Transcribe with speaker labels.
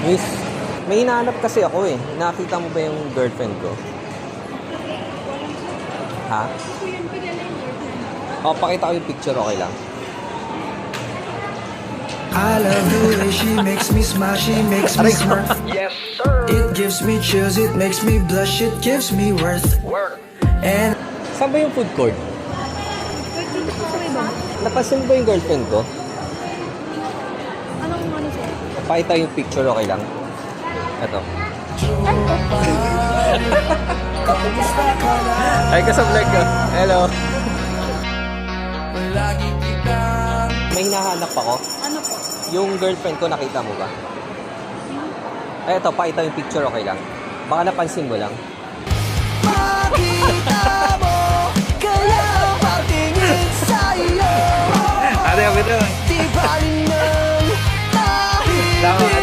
Speaker 1: Miss, may hinahanap kasi ako eh. Nakita mo ba yung girlfriend ko? Ha? O, pakita ko yung picture, okay lang?
Speaker 2: I love the way she makes me smile, she makes me smirk.
Speaker 3: Yes, sir.
Speaker 2: It gives me chills, it makes me blush, it gives me worth.
Speaker 3: Work.
Speaker 2: And
Speaker 1: Saan ba yung food court? Napansin mo ba yung girlfriend ko?
Speaker 4: Anong ano siya?
Speaker 1: Pakita yung picture, okay lang? Ito. Ay, ka sa vlog ko. Hello. May hinahanap ako.
Speaker 4: Ano po?
Speaker 1: Yung girlfriend ko, nakita mo ba? Ay, ito, pakita yung picture, okay lang? Baka napansin mo lang.
Speaker 2: makita mo, kaya patingin sa'yo.
Speaker 1: Ano yung ito?
Speaker 2: Di ba rin ng
Speaker 1: Tama.